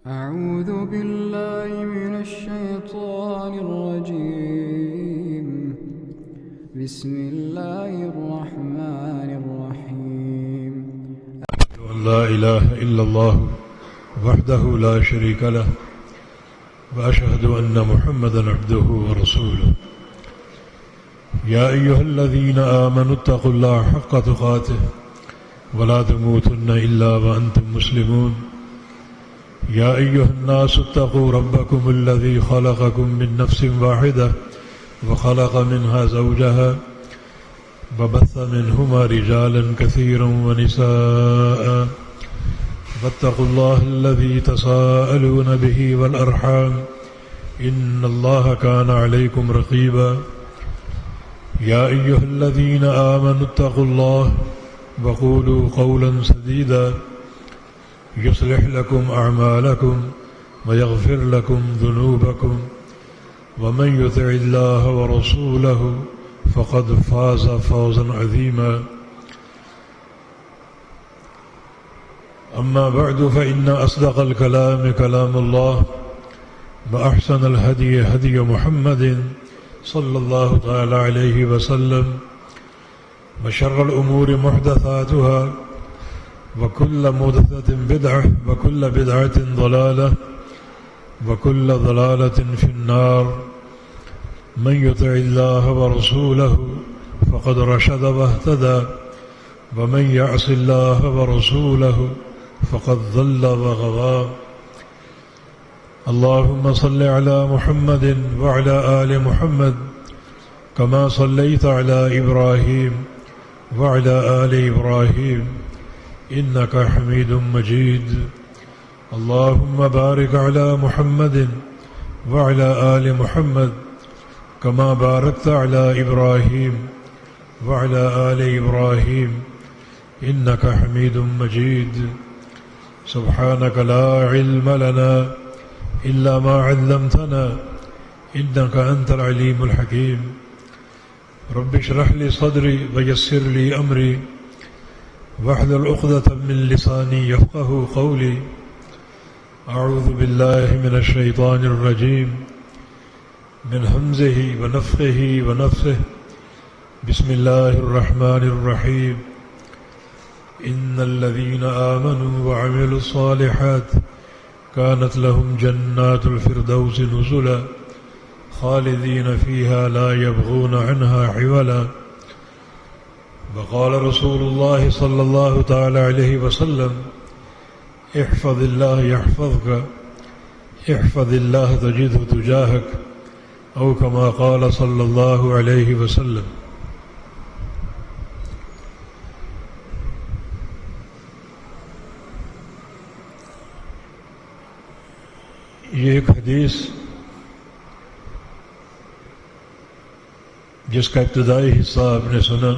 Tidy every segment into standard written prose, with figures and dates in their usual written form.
أعوذ بالله من الشيطان الرجيم. بسم الله الرحمن الرحيم. لا إله إلا الله وحده لا شريك له وأشهد أن محمدا عبده ورسوله. يا أيها الذين آمنوا اتقوا الله حق تقاته ولا تموتن إلا وأنتم مسلمون. يا أيها الناس اتقوا ربكم الذي خلقكم من نفس واحدة وخلق منها زوجها وبث منهما رجالا كثيرا ونساء واتقوا الله الذي تساءلون به والأرحام إن الله كان عليكم رقيبا. يا أيها الذين آمنوا اتقوا الله وقولوا قولا سديدا يصلح لكم أعمالكم ويغفر لكم ذنوبكم ومن يطع الله ورسوله فقد فاز فوزا عظيما. أما بعد فإن أصدق الكلام كلام الله وأحسن الهدي هدي محمد صلى الله تعالى عليه وسلم وشر الأمور محدثاتها وكل محدثة بدعة وكل بدعة ضلالة وكل ضلالة في النار. من يطع الله ورسوله فقد رشد واهتدى ومن يعص الله ورسوله فقد ضل وغوى. اللهم صل على محمد وعلى آل محمد كما صليت على إبراهيم وعلى آل إبراهيم إنك حميد مجيد. اللهم بارك على محمد وعلى آل محمد كما باركت على إبراهيم وعلى آل إبراهيم إنك حميد مجيد. سبحانك لا علم لنا إلا ما علمتنا إنك أنت العليم الحكيم. رب اشرح لي صدري ويسر لي أمري واحلل عقدة من لساني يفقه قولي. أعوذ بالله من الشيطان الرجيم من همزه ونفخه ونفثه. بسم الله الرحمن الرحيم. إن الذين آمنوا وعملوا الصالحات كانت لهم جنات الفردوس نزلا خالدين فيها لا يبغون عنها حولا. وقال رسول الله صلى الله تعالى عليه وسلم احفظ الله يحفظك احفظ الله تجده تجاهك أو كما قال صلى الله عليه وسلم. یہ ایک حدیث جس کا ابتدائی حصہ آپ نے سنا،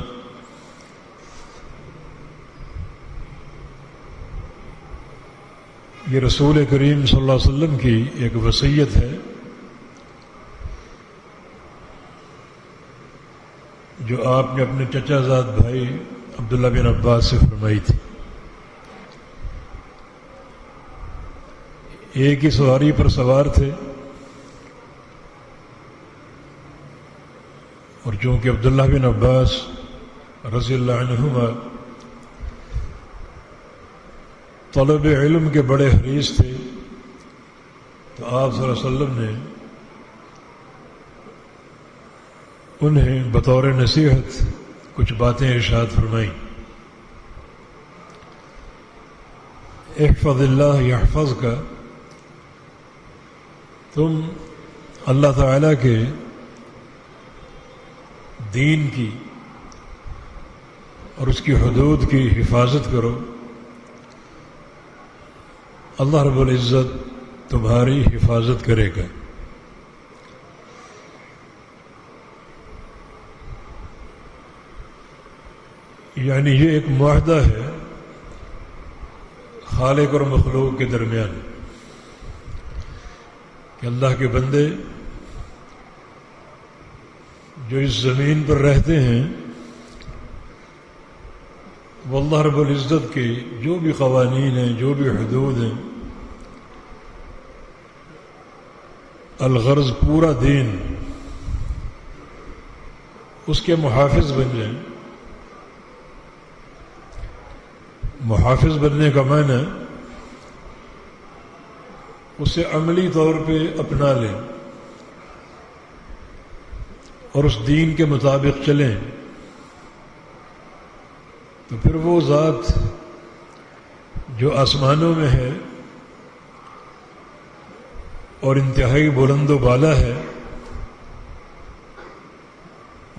یہ رسول کریم صلی اللہ علیہ وسلم کی ایک وصیت ہے جو آپ نے اپنے چچا زاد بھائی عبداللہ بن عباس سے فرمائی تھی. ایک ہی سواری پر سوار تھے اور چونکہ عبداللہ بن عباس رضی اللہ عنہما طلب علم کے بڑے حریص تھے تو آپ صلی اللہ علیہ وسلم نے انہیں بطور نصیحت کچھ باتیں ارشاد فرمائیں. احفظ اللہ یحفظک، تم اللہ تعالیٰ کے دین کی اور اس کی حدود کی حفاظت کرو، اللہ رب العزت تمہاری حفاظت کرے گا. یعنی یہ ایک معاہدہ ہے خالق اور مخلوق کے درمیان کہ اللہ کے بندے جو اس زمین پر رہتے ہیں وہ اللہ رب العزت کے جو بھی قوانین ہیں، جو بھی حدود ہیں، الغرض پورا دین اس کے محافظ بن جائیں. محافظ بننے کا معنی اسے عملی طور پہ اپنا لیں اور اس دین کے مطابق چلیں، تو پھر وہ ذات جو آسمانوں میں ہے اور انتہائی بلند و بالا ہے،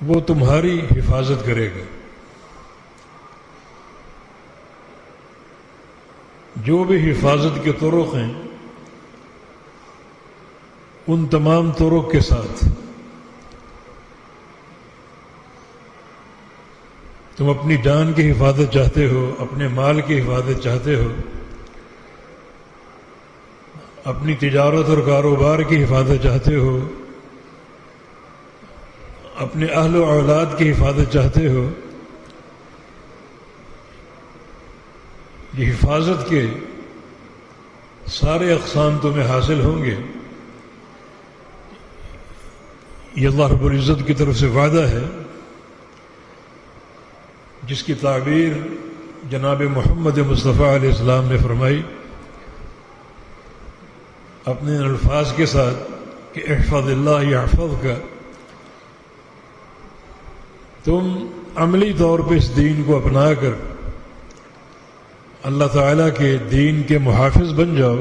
وہ تمہاری حفاظت کرے گا. جو بھی حفاظت کے طرق ہیں ان تمام طرق کے ساتھ تم اپنی جان کی حفاظت چاہتے ہو، اپنے مال کی حفاظت چاہتے ہو، اپنی تجارت اور کاروبار کی حفاظت چاہتے ہو، اپنے اہل و اولاد کی حفاظت چاہتے ہو، یہ حفاظت کے سارے اقسام تمہیں حاصل ہوں گے. یہ اللہ رب العزت کی طرف سے وعدہ ہے جس کی تعبیر جناب محمد مصطفیٰ علیہ السلام نے فرمائی اپنے الفاظ کے ساتھ کہ احفظ اللہ یحفظک. تم عملی طور پہ اس دین کو اپنا کر اللہ تعالیٰ کے دین کے محافظ بن جاؤ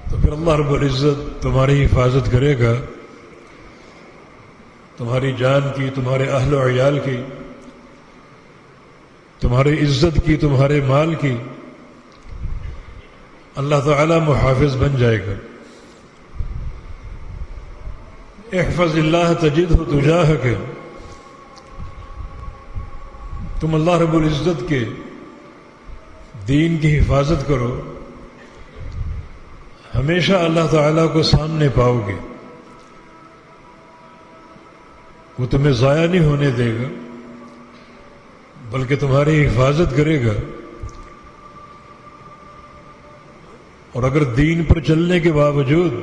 تو پھر اللہ رب العزت تمہاری حفاظت کرے گا، تمہاری جان کی، تمہارے اہل و عیال کی، تمہاری عزت کی، تمہارے مال کی. اللہ تعالیٰ محافظ بن جائے گا. احفظ اللہ تجدہ تجاہک. تم اللہ رب العزت کے دین کی حفاظت کرو، ہمیشہ اللہ تعالیٰ کو سامنے پاؤ گے. وہ تمہیں ضائع نہیں ہونے دے گا بلکہ تمہاری حفاظت کرے گا. اور اگر دین پر چلنے کے باوجود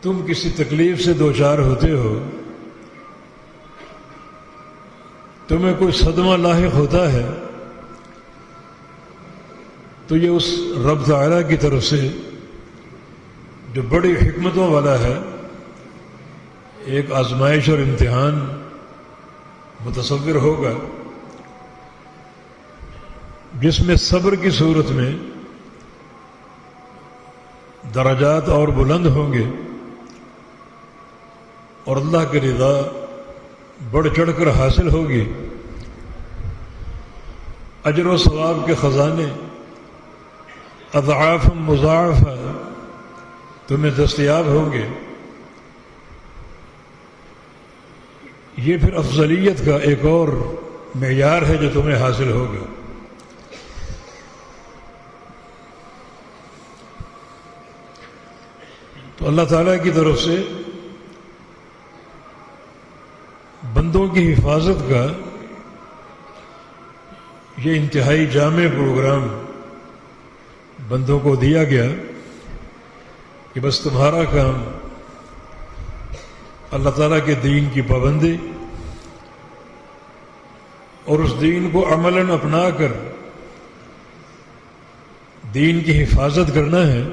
تم کسی تکلیف سے دوچار ہوتے ہو، تمہیں کوئی صدمہ لاحق ہوتا ہے، تو یہ اس رب تعالیٰ کی طرف سے جو بڑی حکمتوں والا ہے ایک آزمائش اور امتحان متصور ہوگا، جس میں صبر کی صورت میں درجات اور بلند ہوں گے اور اللہ کی رضا بڑھ چڑھ کر حاصل ہوگی. اجر و ثواب کے خزانے اضعاف مضاعفہ تمہیں دستیاب ہوں گے. یہ پھر افضلیت کا ایک اور معیار ہے جو تمہیں حاصل ہوگا. تو اللہ تعالیٰ کی طرف سے بندوں کی حفاظت کا یہ انتہائی جامع پروگرام بندوں کو دیا گیا کہ بس تمہارا کام اللہ تعالیٰ کے دین کی پابندی اور اس دین کو عملاً اپنا کر دین کی حفاظت کرنا ہے.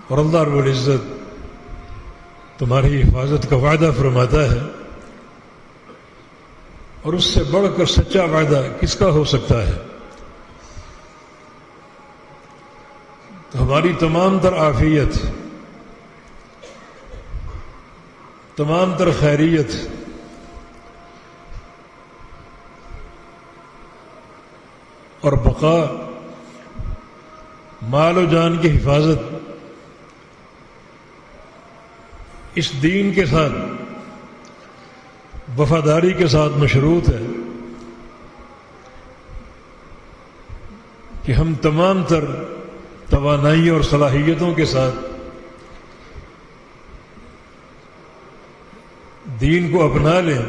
اور اللہ رب العزت تمہاری حفاظت کا وعدہ فرماتا ہے، اور اس سے بڑھ کر سچا وعدہ کس کا ہو سکتا ہے. تو ہماری تمام تر عافیت، تمام تر خیریت اور بقا، مال و جان کی حفاظت اس دین کے ساتھ وفاداری کے ساتھ مشروط ہے کہ ہم تمام تر توانائی اور صلاحیتوں کے ساتھ دین کو اپنا لیں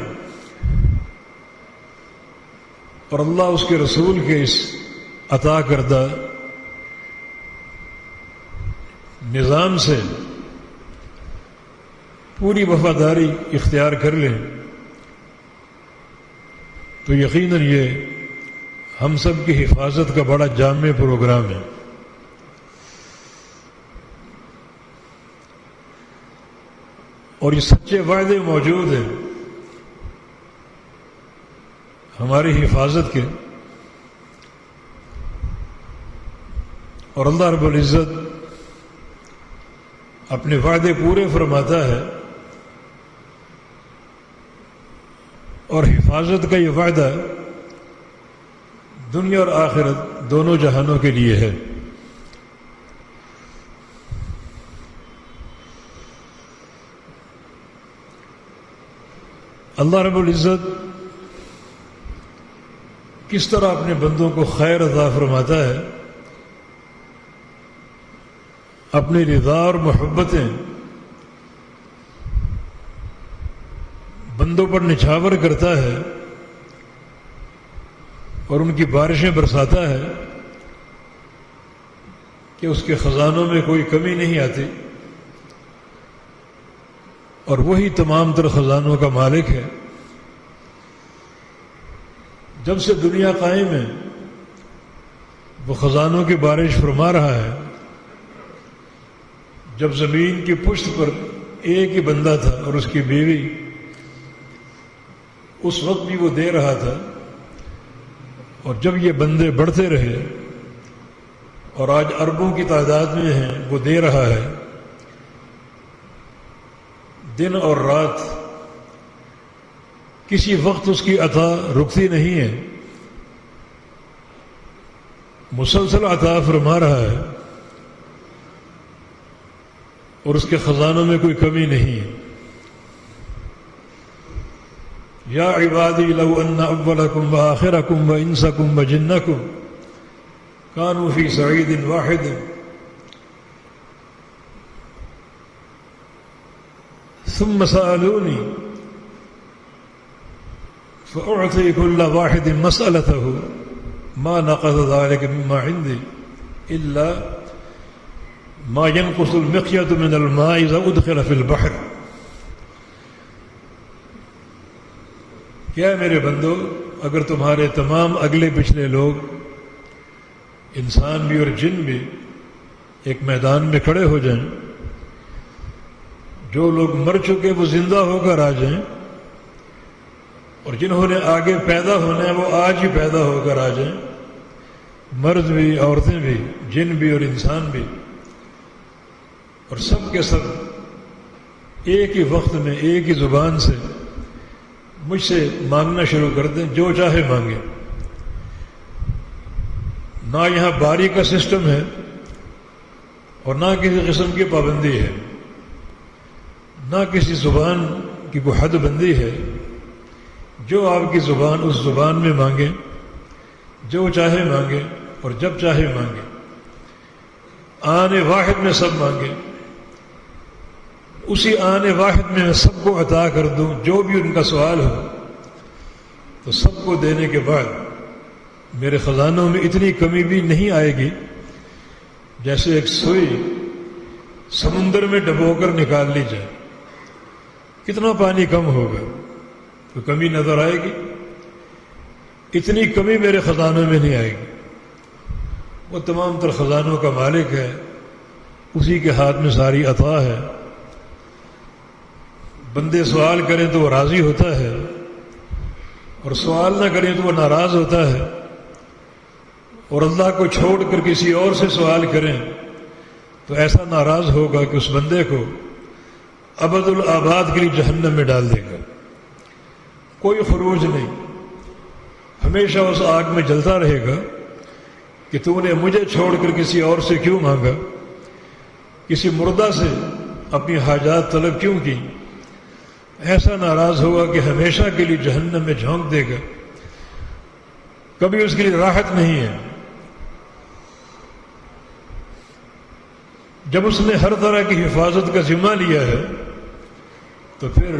اور اللہ اس کے رسول کے اس عطا کردہ نظام سے پوری وفاداری اختیار کر لیں تو یقیناً یہ ہم سب کی حفاظت کا بڑا جامع پروگرام ہے۔ اور یہ سچے وعدے موجود ہیں ہماری حفاظت کے، اور اللہ رب العزت اپنے وعدے پورے فرماتا ہے، اور حفاظت کا یہ وعدہ دنیا اور آخرت دونوں جہانوں کے لیے ہے۔ اللہ رب العزت کس طرح اپنے بندوں کو خیر عطا فرماتا ہے، اپنی رضا اور محبتیں بندوں پر نچھاور کرتا ہے اور ان کی بارشیں برساتا ہے کہ اس کے خزانوں میں کوئی کمی نہیں آتی، اور وہی تمام تر خزانوں کا مالک ہے۔ جب سے دنیا قائم ہے وہ خزانوں کی بارش فرما رہا ہے۔ جب زمین کی پشت پر ایک ہی بندہ تھا اور اس کی بیوی، اس وقت بھی وہ دے رہا تھا، اور جب یہ بندے بڑھتے رہے اور آج اربوں کی تعداد میں ہیں، وہ دے رہا ہے۔ دن اور رات کسی وقت اس کی عطا رکتی نہیں ہے، مسلسل عطا فرما رہا ہے، اور اس کے خزانوں میں کوئی کمی نہیں ہے۔ یا عبادی لو ان اولکم وآخرکم وانسکم وجنکم کانوا فی صعید واحد ثم سألونی فأعطي كل واحد مسألته ما نقض ذلك مما عندي إلا ما ينقص المخيط من الماء إذا أدخل في البحر۔ کیا میرے بندو، اگر تمہارے تمام اگلے پچھلے لوگ، انسان بھی اور جن بھی، ایک میدان میں کھڑے ہو جائیں، جو لوگ مر چکے وہ زندہ ہو کر آ جائیں، اور جنہوں نے آگے پیدا ہونا ہے وہ آج ہی پیدا ہو کر آ جائیں، مرد بھی، عورتیں بھی، جن بھی اور انسان بھی، اور سب کے سب ایک ہی وقت میں ایک ہی زبان سے مجھ سے مانگنا شروع کر دیں، جو چاہے مانگے۔ نہ یہاں باری کا سسٹم ہے اور نہ کسی قسم کی پابندی ہے، نہ کسی زبان کی کوئی حد بندی ہے۔ جو آپ کی زبان اس زبان میں مانگے، جو چاہے مانگے اور جب چاہے مانگے، آن واحد میں سب مانگے، اسی آن واحد میں سب کو عطا کر دوں۔ جو بھی ان کا سوال ہو تو سب کو دینے کے بعد میرے خزانوں میں اتنی کمی بھی نہیں آئے گی جیسے ایک سوئی سمندر میں ڈبو کر نکال لی جائے۔ کتنا پانی کم ہوگا تو کمی نظر آئے گی، اتنی کمی میرے خزانوں میں نہیں آئے گی۔ وہ تمام تر خزانوں کا مالک ہے، اسی کے ہاتھ میں ساری عطا ہے۔ بندے سوال کریں تو وہ راضی ہوتا ہے، اور سوال نہ کریں تو وہ ناراض ہوتا ہے، اور اللہ کو چھوڑ کر کسی اور سے سوال کریں تو ایسا ناراض ہوگا کہ اس بندے کو ابد الآباد کے لیے جہنم میں ڈال دے گا۔ کوئی خروج نہیں، ہمیشہ اس آگ میں جلتا رہے گا کہ تو نے مجھے چھوڑ کر کسی اور سے کیوں مانگا، کسی مردہ سے اپنی حاجات طلب کیوں کی۔ ایسا ناراض ہوگا کہ ہمیشہ کے لیے جہنم میں جھونک دے گا، کبھی اس کے لیے راحت نہیں ہے۔ جب اس نے ہر طرح کی حفاظت کا ذمہ لیا ہے تو پھر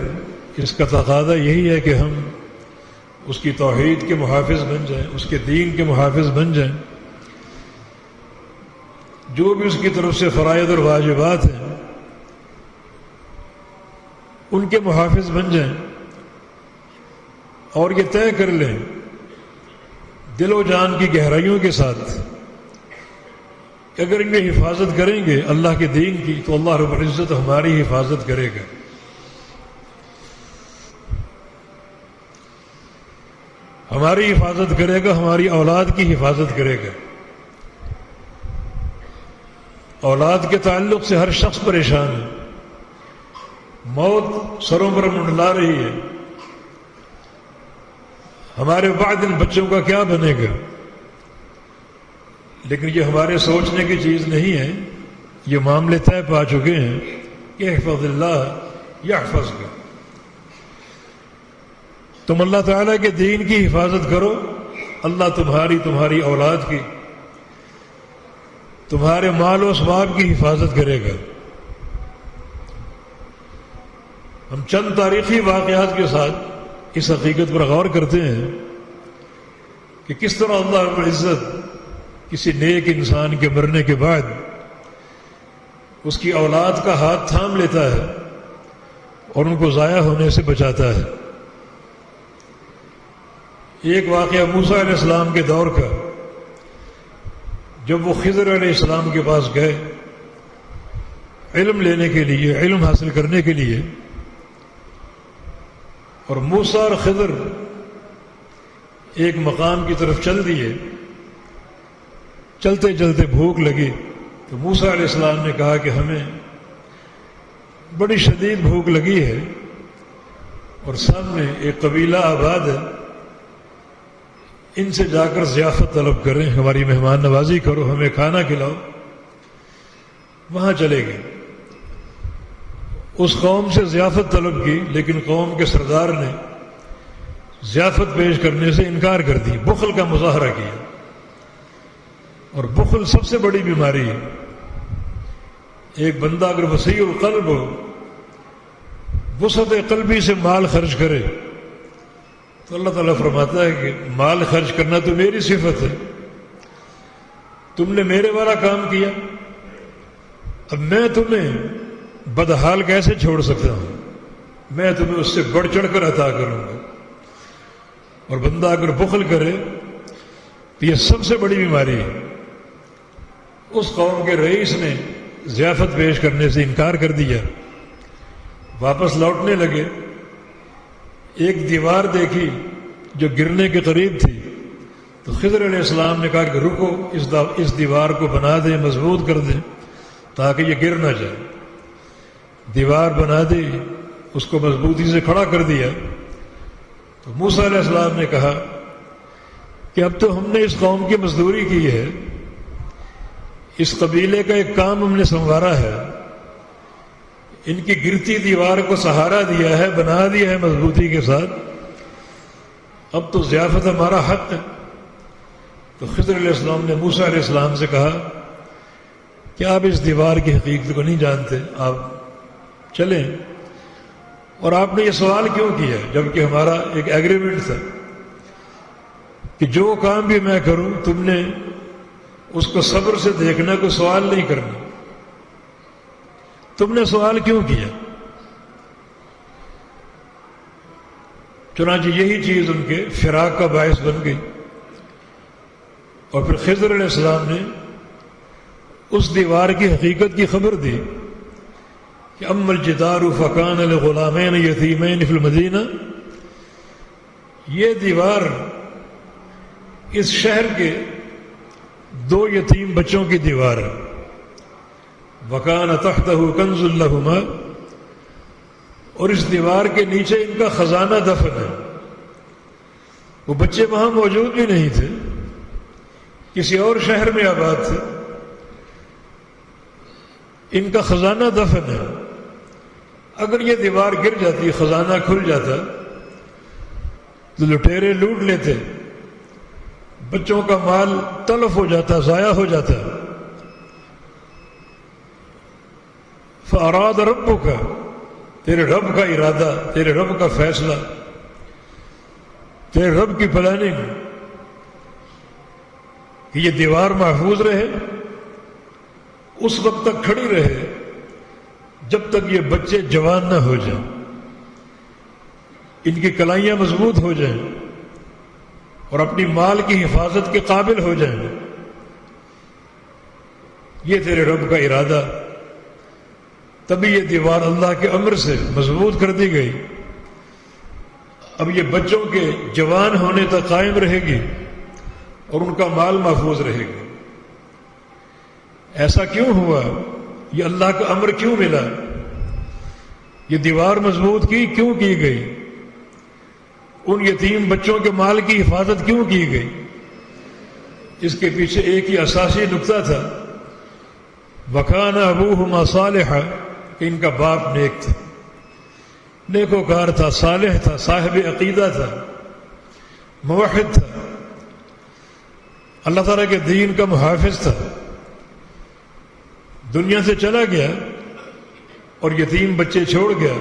اس کا تقاضا یہی ہے کہ ہم اس کی توحید کے محافظ بن جائیں، اس کے دین کے محافظ بن جائیں۔ جو بھی اس کی طرف سے فرائض اور واجبات ہیں ان کے محافظ بن جائیں اور یہ طے کر لیں دل و جان کی گہرائیوں کے ساتھ کہ اگر ان کی حفاظت کریں گے اللہ کے دین کی تو اللہ رب العزت ہماری حفاظت کرے گا. ہماری حفاظت کرے گا، ہماری اولاد کی حفاظت کرے گا. اولاد کے تعلق سے ہر شخص پریشان ہے. موت سروں پر منڈلا رہی ہے. ہمارے بعد ان بچوں کا کیا بنے گا؟ لیکن یہ ہمارے سوچنے کی چیز نہیں ہے. یہ معاملے طے پا چکے ہیں کہ احفظ اللہ یحفظک. تم اللہ تعالیٰ کے دین کی حفاظت کرو، اللہ تمہاری اولاد کی، تمہارے مال و اسباب کی حفاظت کرے گا. ہم چند تاریخی واقعات کے ساتھ اس حقیقت پر غور کرتے ہیں کہ کس طرح اللہ رب العزت کسی نیک انسان کے مرنے کے بعد اس کی اولاد کا ہاتھ تھام لیتا ہے اور ان کو ضائع ہونے سے بچاتا ہے. ایک واقعہ موسیٰ علیہ السلام کے دور کا، جب وہ خضر علیہ السلام کے پاس گئے علم لینے کے لیے، علم حاصل کرنے کے لیے، اور موسیٰ اور خضر ایک مقام کی طرف چل دیے. چلتے چلتے بھوک لگی تو موسیٰ علیہ السلام نے کہا کہ ہمیں بڑی شدید بھوک لگی ہے اور سامنے ایک قبیلہ آباد ہے، ان سے جا کر ضیافت طلب کریں، ہماری مہمان نوازی کرو، ہمیں کھانا کھلاؤ. وہاں چلے گئے. اس قوم سے ضیافت طلب کی، لیکن قوم کے سردار نے ضیافت پیش کرنے سے انکار کر دی، بخل کا مظاہرہ کیا. اور بخل سب سے بڑی بیماری ہے. ایک بندہ اگر وسیع القلب ہو، وسعت قلبی سے مال خرچ کرے تو اللہ تعالیٰ فرماتا ہے کہ مال خرچ کرنا تو میری صفت ہے، تم نے میرے والا کام کیا، اب میں تمہیں بدحال کیسے چھوڑ سکتا ہوں؟ میں تمہیں اس سے بڑھ چڑھ کر عطا کروں گا. اور بندہ اگر بخل کرے تو یہ سب سے بڑی بیماری ہے. اس قوم کے رئیس نے ضیافت پیش کرنے سے انکار کر دیا. واپس لوٹنے لگے، ایک دیوار دیکھی جو گرنے کے قریب تھی، تو خضر علیہ السلام نے کہا کہ رکو، اس دیوار کو بنا دیں، مضبوط کر دیں تاکہ یہ گر نہ جائے. دیوار بنا دی، اس کو مضبوطی سے کھڑا کر دیا. تو موسیٰ علیہ السلام نے کہا کہ اب تو ہم نے اس قوم کی مزدوری کی ہے، اس قبیلے کا ایک کام ہم نے سنوارا ہے، ان کی گرتی دیوار کو سہارا دیا ہے، بنا دیا ہے مضبوطی کے ساتھ، اب تو ضیافت ہمارا حق ہے. تو خضر علیہ السلام نے موسیٰ علیہ السلام سے کہا کہ آپ اس دیوار کی حقیقت کو نہیں جانتے، آپ چلیں. اور آپ نے یہ سوال کیوں کیا جبکہ ہمارا ایک ایگریمنٹ تھا کہ جو کام بھی میں کروں تم نے اس کو صبر سے دیکھنا، کوئی سوال نہیں کرنا. تم نے سوال کیوں کیا؟ چنانچہ یہی چیز ان کے فراق کا باعث بن گئی. اور پھر خضر علیہ السلام نے اس دیوار کی حقیقت کی خبر دی کہ اما الجدار فکان لغلامین یتیمین فی المدینہ، یہ دیوار اس شہر کے 2 یتیم بچوں کی دیوار ہے. وکان تحتہ کنز لہما، اور اس دیوار کے نیچے ان کا خزانہ دفن ہے. وہ بچے وہاں موجود بھی نہیں تھے، کسی اور شہر میں آباد تھے، ان کا خزانہ دفن ہے. اگر یہ دیوار گر جاتی، خزانہ کھل جاتا تو لٹیرے لوٹ لیتے، بچوں کا مال تلف ہو جاتا، ضائع ہو جاتا. فاراد ربک، تیرے رب کا ارادہ، تیرے رب کا فیصلہ، تیرے رب کی پلاننگ کہ یہ دیوار محفوظ رہے، اس وقت تک کھڑی رہے جب تک یہ بچے جوان نہ ہو جائیں، ان کی کلائیاں مضبوط ہو جائیں اور اپنی مال کی حفاظت کے قابل ہو جائیں۔ یہ تیرے رب کا ارادہ، تبھی یہ دیوار اللہ کے امر سے مضبوط کر دی گئی۔ اب یہ بچوں کے جوان ہونے تک قائم رہے گی اور ان کا مال محفوظ رہے گا۔ ایسا کیوں ہوا؟ یہ اللہ کا امر کیوں ملا؟ یہ دیوار مضبوط کیوں کی گئی؟ ان یتیم بچوں کے مال کی حفاظت کیوں کی گئی؟ اس کے پیچھے ایک ہی اساسی نقطہ تھا، وَكَانَ أَبُوهُمَا صَالِحًا، کہ ان کا باپ نیک تھا، نیکوکار تھا، صالح تھا، صاحب عقیدہ تھا، موحد تھا، اللہ تعالیٰ کے دین کا محافظ تھا۔ دنیا سے چلا گیا اور یتیم بچے چھوڑ گیا۔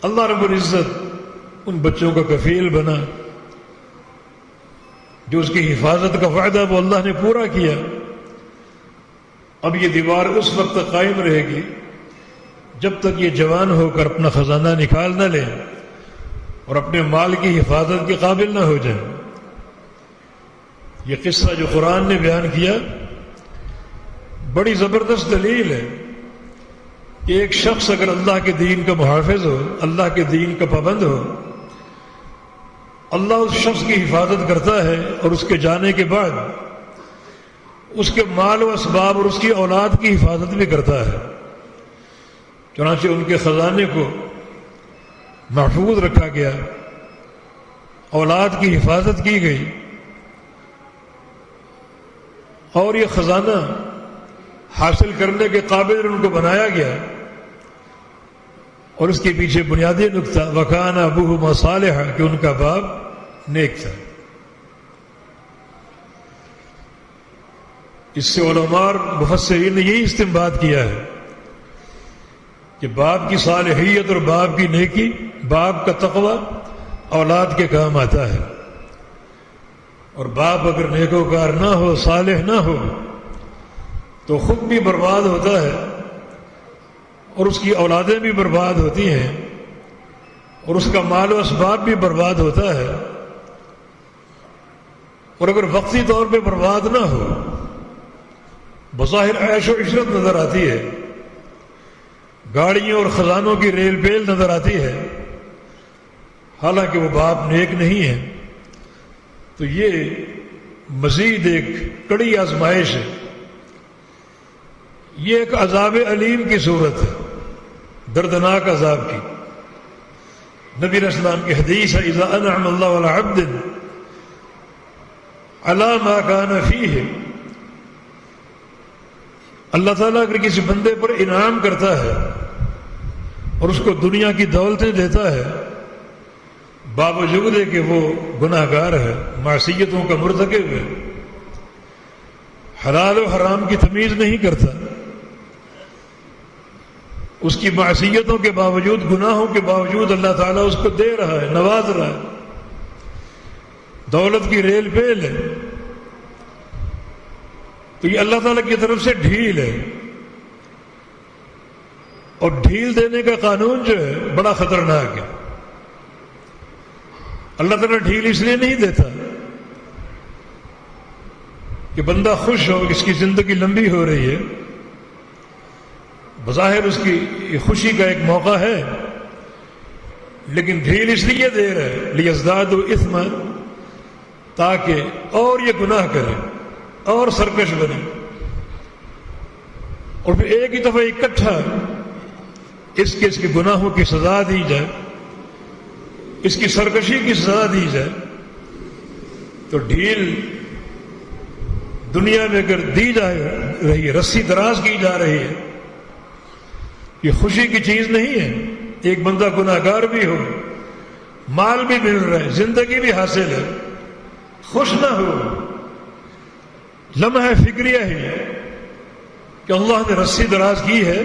اللہ رب العزت ان بچوں کا کفیل بنا، جو اس کی حفاظت کا وعدہ وہ اللہ نے پورا کیا۔ اب یہ دیوار اس وقت تک قائم رہے گی جب تک یہ جوان ہو کر اپنا خزانہ نکال نہ لیں اور اپنے مال کی حفاظت کے قابل نہ ہو جائیں۔ یہ قصہ جو قرآن نے بیان کیا بڑی زبردست دلیل ہے کہ ایک شخص اگر اللہ کے دین کا محافظ ہو، اللہ کے دین کا پابند ہو، اللہ اس شخص کی حفاظت کرتا ہے اور اس کے جانے کے بعد اس کے مال و اسباب اور اس کی اولاد کی حفاظت بھی کرتا ہے۔ چنانچہ ان کے خزانے کو محفوظ رکھا گیا، اولاد کی حفاظت کی گئی، اور یہ خزانہ حاصل کرنے کے قابل ان کو بنایا گیا۔ اور اس کے پیچھے بنیادی نقطہ وَكَانَ أَبُوهُمَا صَالِحًا، کہ ان کا باپ نیک تھا۔ اس سے علماء اور مفسرین نے یہی استنباط کیا ہے کہ باپ کی صالحیت اور باپ کی نیکی، باپ کا تقوی اولاد کے کام آتا ہے، اور باپ اگر نیکوکار نہ ہو، صالح نہ ہو، تو خود بھی برباد ہوتا ہے اور اس کی اولادیں بھی برباد ہوتی ہیں اور اس کا مال و اسباب بھی برباد ہوتا ہے۔ اور اگر وقتی طور پہ برباد نہ ہو، بظاہر عیش و عشرت نظر آتی ہے، گاڑیوں اور خزانوں کی ریل پیل نظر آتی ہے، حالانکہ وہ باپ نیک نہیں ہے، تو یہ مزید ایک کڑی آزمائش ہے، یہ ایک عذاب علیم کی صورت ہے، دردناک عذاب کی۔ نبی علیہ السلام کی حدیث ہے اذا انعم اللہ علی عبد علی ما کان فیہ، اللہ تعالیٰ اگر کسی بندے پر انعام کرتا ہے اور اس کو دنیا کی دولتیں دیتا ہے، باوجود ہے کہ وہ گناہ گار ہے، معصیتوں کا مرتکب ہے، حلال و حرام کی تمیز نہیں کرتا، اس کی معصیتوں کے باوجود، گناہوں کے باوجود اللہ تعالیٰ اس کو دے رہا ہے، نواز رہا ہے، دولت کی ریل پیل ہے، تو یہ اللہ تعالیٰ کی طرف سے ڈھیل ہے۔ اور ڈھیل دینے کا قانون جو ہے بڑا خطرناک ہے۔ اللہ تعالیٰ ڈھیل اس لیے نہیں دیتا کہ بندہ خوش ہو، اس کی زندگی لمبی ہو رہی ہے، بظاہر اس کی خوشی کا ایک موقع ہے، لیکن ڈھیل اس لیے دے رہا ہے لیزدادوا اثما، تاکہ اور یہ گناہ کرے اور سرکش بنے، اور پھر ایک ہی دفعہ اکٹھا اس کے گناہوں کی سزا دی جائے، اس کی سرکشی کی سزا دی جائے۔ تو ڈھیل دنیا میں اگر دی جا رہی ہے، رسی دراز کی جا رہی ہے، یہ خوشی کی چیز نہیں ہے۔ ایک بندہ گناہ گار بھی ہو، مال بھی مل رہا ہے، زندگی بھی حاصل ہے، خوش نہ ہو، لمحہ فکریہ ہی کہ اللہ نے رسی دراز کی ہے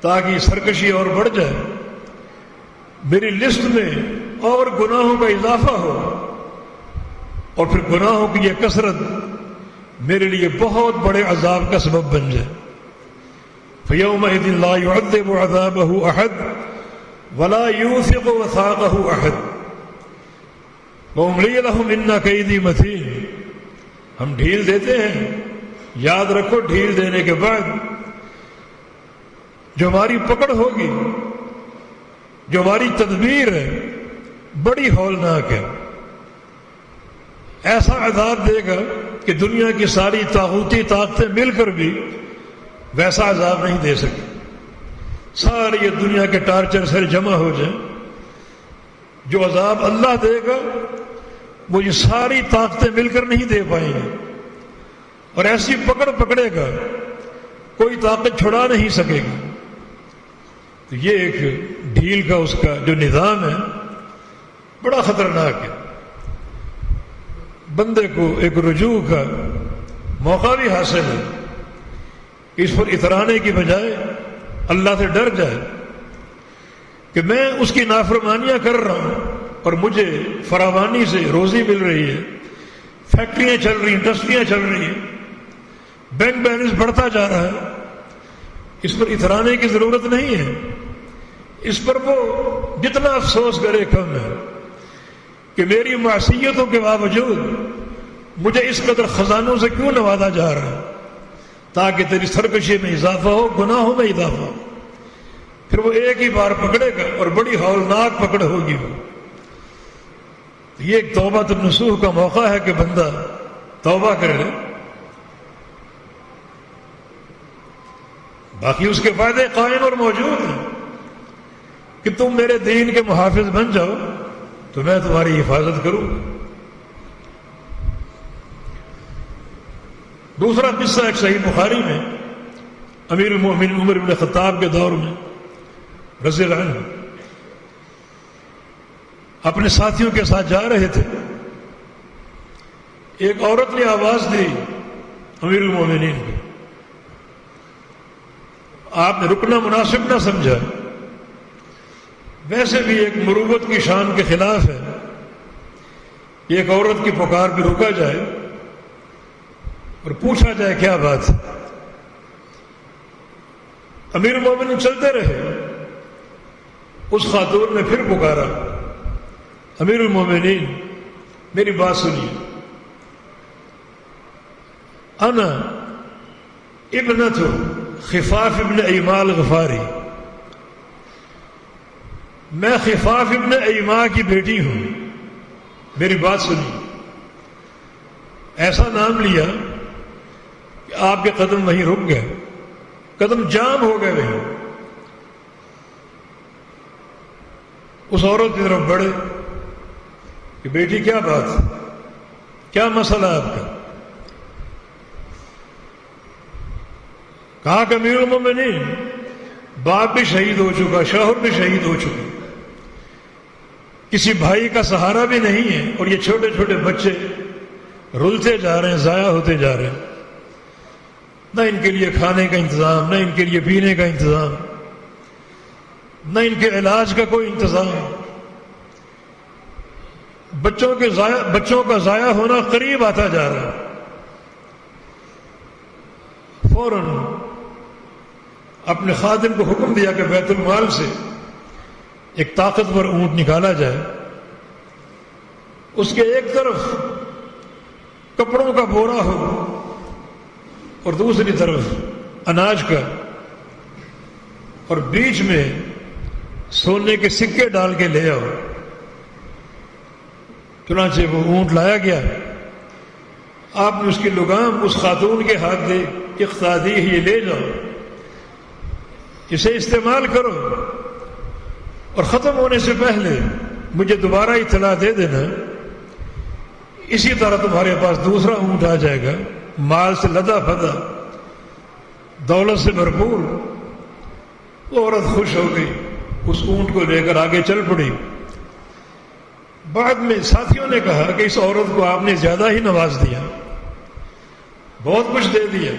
تاکہ سرکشی اور بڑھ جائے، میری لسٹ میں اور گناہوں کا اضافہ ہو، اور پھر گناہوں کی یہ کثرت میرے لیے بہت بڑے عذاب کا سبب بن جائے. فَيَوْمَئِذٍ لَا يُعَذِّبُ عَذَابَهُ أَحَدٌ وَلَا يُوثِقُ وَثَاقَهُ أَحَدٌ وَأُمْلِي لَهُمْ إِنَّ كَيْدِي مَتِينٌ. ہم ڈھیل دیتے ہیں. یاد رکھو ڈھیل دینے کے بعد جو ہماری پکڑ ہوگی، جو ہماری تدبیر ہے، بڑی ہولناک ہے. ایسا عذاب دے گا کہ دنیا کی ساری طاغوتی طاقتیں مل کر بھی ویسا عذاب نہیں دے سکے. ساری یہ دنیا کے ٹارچر سر جمع ہو جائیں، جو عذاب اللہ دے گا وہ یہ ساری طاقتیں مل کر نہیں دے پائیں گے. اور ایسی پکڑ پکڑے گا کوئی طاقت چھڑا نہیں سکے گی. تو یہ ایک ڈھیل کا اس کا جو نظام ہے بڑا خطرناک ہے. بندے کو ایک رجوع کا موقع بھی حاصل ہے. اس پر اترانے کی بجائے اللہ سے ڈر جائے کہ میں اس کی نافرمانیاں کر رہا ہوں اور مجھے فراوانی سے روزی مل رہی ہے، فیکٹریاں چل رہی ہیں، انڈسٹریاں چل رہی ہیں، بینک بیلنس بڑھتا جا رہا ہے. اس پر اترانے کی ضرورت نہیں ہے. اس پر وہ جتنا افسوس کرے کم ہے کہ میری معصیتوں کے باوجود مجھے اس قدر خزانوں سے کیوں نوازا جا رہا ہے، تاکہ تیری سرکشی میں اضافہ ہو، گناہوں میں اضافہ ہو. پھر وہ ایک ہی بار پکڑے گا اور بڑی ہولناک پکڑ ہوگی. وہ یہ ایک توبہ النصوح کا موقع ہے کہ بندہ توبہ کرے. باقی اس کے فائدے قائم اور موجود ہیں کہ تم میرے دین کے محافظ بن جاؤ تو میں تمہاری حفاظت کروں گا. دوسرا قصہ ایک صحیح بخاری میں امیر المؤمنین عمر بن خطاب کے دور میں رضی اللہ عنہ اپنے ساتھیوں کے ساتھ جا رہے تھے. ایک عورت نے آواز دی امیر المؤمنین کو. آپ نے رکنا مناسب نہ سمجھا. ویسے بھی ایک مروت کی شان کے خلاف ہے ایک عورت کی پکار پہ رکا جائے اور پوچھا جائے کیا بات ہے. امیر المومنین چلتے رہے. اس خاتون نے پھر پکارا، امیر المومنین میری بات سنیے، انا ابنت خفاف ابن ایما الغفاری، میں خفاف ابن ایما کی بیٹی ہوں، میری بات سنیے. ایسا نام لیا کہ آپ کے قدم وہیں رک گئے، قدم جام ہو گئے وہیں. اس عورت کی طرف بڑھے کہ بیٹی کیا بات ہے، کیا مسئلہ آپ کا؟ کہا کہ امیر المومنین باپ بھی شہید ہو چکا، شوہر بھی شہید ہو چکا، کسی بھائی کا سہارا بھی نہیں ہے، اور یہ چھوٹے چھوٹے بچے رلتے جا رہے ہیں، ضائع ہوتے جا رہے ہیں. نہ ان کے لیے کھانے کا انتظام، نہ ان کے لیے پینے کا انتظام، نہ ان کے علاج کا کوئی انتظام. بچوں کا ضائع ہونا قریب آتا جا رہا ہے. فوراً اپنے خادم کو حکم دیا کہ بیت المال سے ایک طاقتور اونٹ نکالا جائے. اس کے ایک طرف کپڑوں کا بورا ہو اور دوسری طرف اناج کا، اور بیچ میں سونے کے سکے ڈال کے لے آؤ. چنانچہ وہ اونٹ لایا گیا. آپ نے اس کی لگام اس خاتون کے ہاتھ دے، اقتدی یہ لے جاؤ، اسے استعمال کرو، اور ختم ہونے سے پہلے مجھے دوبارہ اطلاع دے دینا. اسی طرح تمہارے پاس دوسرا اونٹ آ جائے گا، مال سے لدا پھدا، دولت سے بھرپور. وہ عورت خوش ہو گئی، اس اونٹ کو لے کر آگے چل پڑی. بعد میں ساتھیوں نے کہا کہ اس عورت کو آپ نے زیادہ ہی نواز دیا، بہت کچھ دے دیا.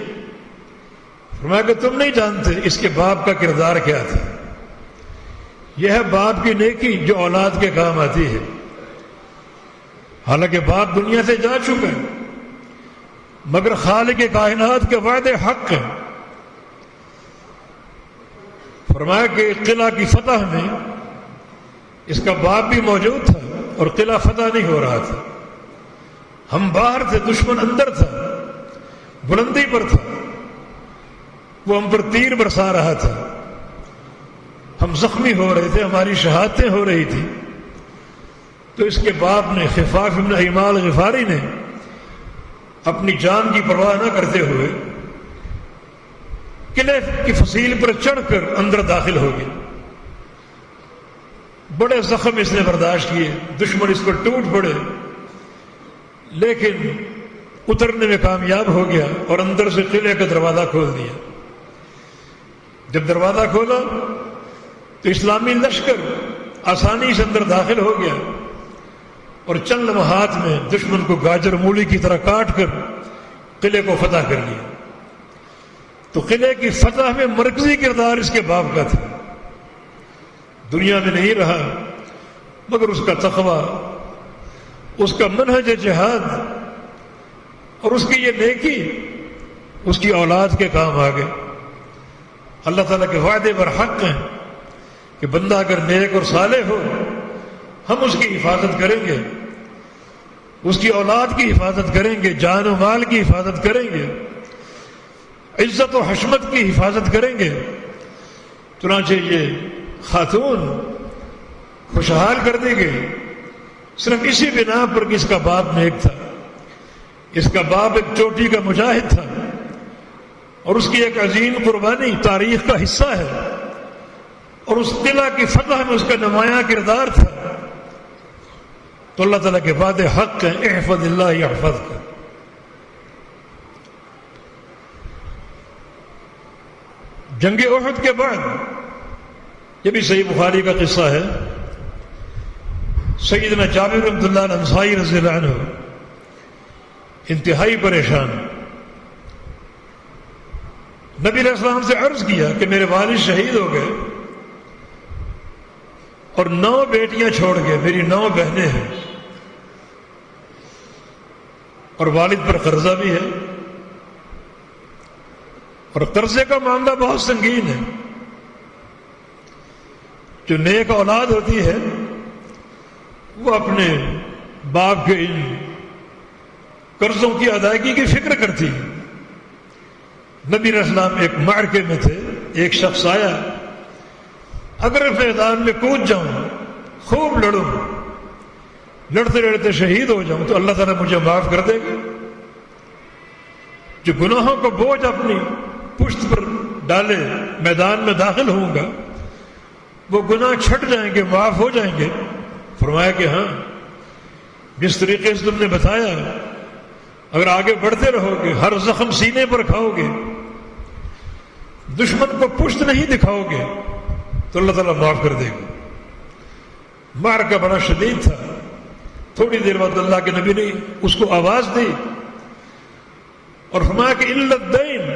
فرمایا کہ تم نہیں جانتے اس کے باپ کا کردار کیا تھا. یہ ہے باپ کی نیکی جو اولاد کے کام آتی ہے. حالانکہ باپ دنیا سے جا چکا ہے، مگر خالق کائنات کے وعدے حق ہیں۔ فرمایا کہ قلعہ کی فتح میں اس کا باپ بھی موجود تھا اور قلعہ فتح نہیں ہو رہا تھا، ہم باہر تھے، دشمن اندر تھا، بلندی پر تھا، وہ ہم پر تیر برسا رہا تھا، ہم زخمی ہو رہے تھے، ہماری شہادتیں ہو رہی تھی۔ تو اس کے باپ نے، خفاف بن ایمال غفاری نے، اپنی جان کی پرواہ نہ کرتے ہوئے قلعے کی فصیل پر چڑھ کر اندر داخل ہو گئے۔ بڑے زخم اس نے برداشت کیے، دشمن اس پر ٹوٹ پڑے، لیکن اترنے میں کامیاب ہو گیا اور اندر سے قلعے کا دروازہ کھول دیا۔ جب دروازہ کھولا تو اسلامی لشکر آسانی سے اندر داخل ہو گیا اور چند لمحات میں دشمن کو گاجر مولی کی طرح کاٹ کر قلعے کو فتح کر لیا۔ تو قلعے کی فتح میں مرکزی کردار اس کے باپ کا تھا۔ دنیا میں نہیں رہا مگر اس کا تقوی، اس کا منہج جہاد اور اس کی یہ نیکی اس کی اولاد کے کام آ گئے۔ اللہ تعالیٰ کے وعدے پر حق ہیں کہ بندہ اگر نیک اور صالح ہو ہم اس کی حفاظت کریں گے، اس کی اولاد کی حفاظت کریں گے، جان و مال کی حفاظت کریں گے، عزت و حشمت کی حفاظت کریں گے۔ چنانچہ یہ خاتون خوشحال کر دی گئی صرف اسی بنا پر کہ اس کا باپ نیک تھا، اس کا باپ ایک چوٹی کا مجاہد تھا اور اس کی ایک عظیم قربانی تاریخ کا حصہ ہے، اور اس قلعہ کی فتح میں اس کا نمایاں کردار تھا۔ تو اللہ تعالیٰ کے وعدے حق ہیں، احفظ اللہ یحفظک۔ جنگ احد کے بعد، یہ بھی صحیح بخاری کا قصہ ہے، سیدنا جابر رحمۃ اللہ الانصاری رضی اللہ عنہ انتہائی پریشان، نبی علیہ السلام سے عرض کیا کہ میرے والد شہید ہو گئے اور 9 بیٹیاں چھوڑ گئے، میری 9 بہنیں ہیں اور والد پر قرضہ بھی ہے، اور قرضے کا معاملہ بہت سنگین ہے۔ جو نیک اولاد ہوتی ہے وہ اپنے باپ کے ان قرضوں کی ادائیگی کی فکر کرتی ہے۔ نبی علیہ السلام ایک معرکے میں تھے، ایک شخص آیا، اگر میدان میں کود جاؤں، خوب لڑوں، لڑتے لڑتے شہید ہو جاؤں تو اللہ تعالیٰ مجھے معاف کر دے گا۔ جو گناہوں کو بوجھ اپنی پشت پر ڈالے میدان میں داخل ہوں گا وہ گناہ چھٹ جائیں گے، معاف ہو جائیں گے۔ فرمایا کہ ہاں، جس طریقے سے تم نے بتایا اگر آگے بڑھتے رہو گے، ہر زخم سینے پر کھاؤ گے، دشمن کو پشت نہیں دکھاؤ گے تو اللہ تعالیٰ معاف کر دے گا۔ معرکہ بڑا شدید تھا۔ تھوڑی دیر بعد اللہ کے نبی نے اس کو آواز دی اور فرمایا کہ الا الدین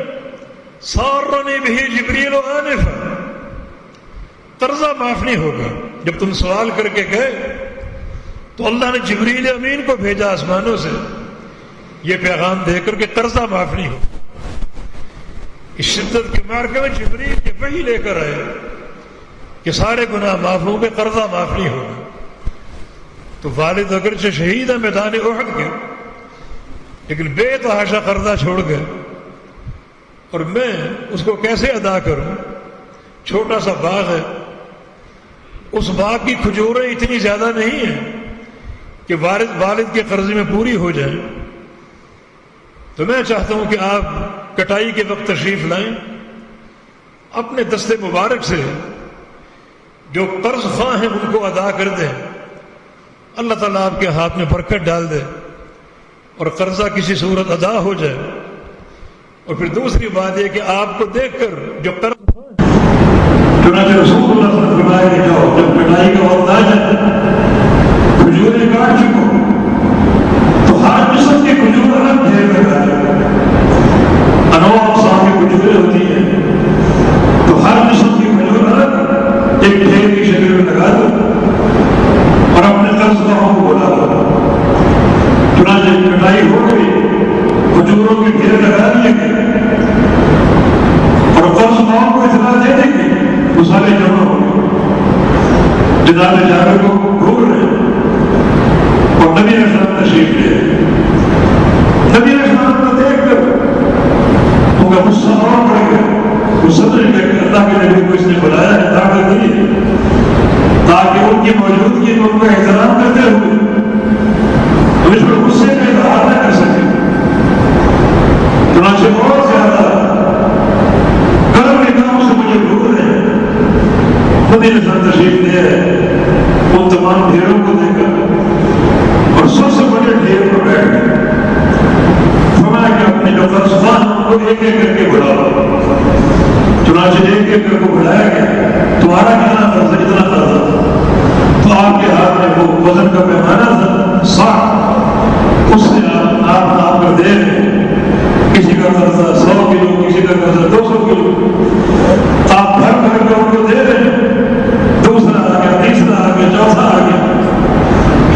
سارنی بہ جبریل آنفا، قرضہ معاف نہیں ہوگا۔ جب تم سوال کر کے گئے تو اللہ نے جبریل امین کو بھیجا آسمانوں سے یہ پیغام دے کر کہ قرضہ معاف نہیں ہوگا۔ اس شدت کے معرکے میں جبریل کے وحی لے کر آئے کہ سارے گناہ معاف ہوں گے، قرضہ معاف نہیں ہوگا۔ تو والد اگرچہ شہید ہے میدان احد کے، لیکن بے تحاشا قرضہ چھوڑ گئے، اور میں اس کو کیسے ادا کروں؟ چھوٹا سا باغ ہے، اس باغ کی کھجوریں اتنی زیادہ نہیں ہیں کہ والد کے قرضے میں پوری ہو جائیں۔ تو میں چاہتا ہوں کہ آپ کٹائی کے وقت تشریف لائیں، اپنے دستے مبارک سے جو قرض خواہ ہیں ان کو ادا کر دیں، اللہ تعالیٰ آپ کے ہاتھ میں برکت ڈال دے اور قرضہ کسی صورت ادا ہو جائے۔ اور پھر دوسری بات یہ کہ آپ کو دیکھ کر جو قرض چنانچہ رسول اللہ صلی اللہ علیہ وسلم فرمایا کہ جاؤ، جب کٹائی کا وقت آ جائے، کھجوریں کاٹ چکو تو ہر قسم کی کھجور الگ ڈھیر لگا دو۔ انواع اقسام کی کھجوریں ہوتی ہیں تو ہر قسم کی کھجور الگ ایک ڈھیر کی شکل میں لگا دو اور اپنے قرض خواہوں کو بلا دو۔ چنانچہ کٹائی ہو گئی، کھجوروں سارے جمع ہو گئے، جناب جابر کو ڈھونڈ رہے ہیں، اور نبی علیہ السلام تشریف لے آئے۔ نبی علیہ السلام کو دیکھ کر ان کا غصہ اور بڑھ گیا، وہ سمجھ گئے کہ اللہ کے نبی کو اس نے بلایا ہے، دعوت دی ہے تاکہ ان کی موجودگی میں ان کا احترام کرتے ہوئے ہم اس پر غصے کا اظہار نہ کر سکے، چنانچہ اور زیادہ گرم نگاہوں سے مجھے ڈھونڈ رہے ہیں۔ نبی علیہ السلام تشریف لے آئے، ان تمام ڈھیروں کو دیکھا اور سب سے بڑے ڈھیر پر بیٹھ گئے، فرمایا کہ اپنے جو قرضدار کو ایک ایک کر کے بڑھاؤ۔ چنانچہ ایک ایک کر کو بڑھایا گیا، تمہارا کتنا قرض ہے؟ اتنا قرض ہے۔ تو آپ کے ہاتھ میں وہ وزن کا پیمانہ تھا، صاع، اس سے آپ ناپ کر دے رہے ہیں، کسی کا قرضہ 100 کلو، کسی کا قرضہ 200 کلو، آپ بھر بھر کے ان کو دے رہے ہیں، دوسرا آ گیا، تیسرا آ گیا، چوتھا آ گیا،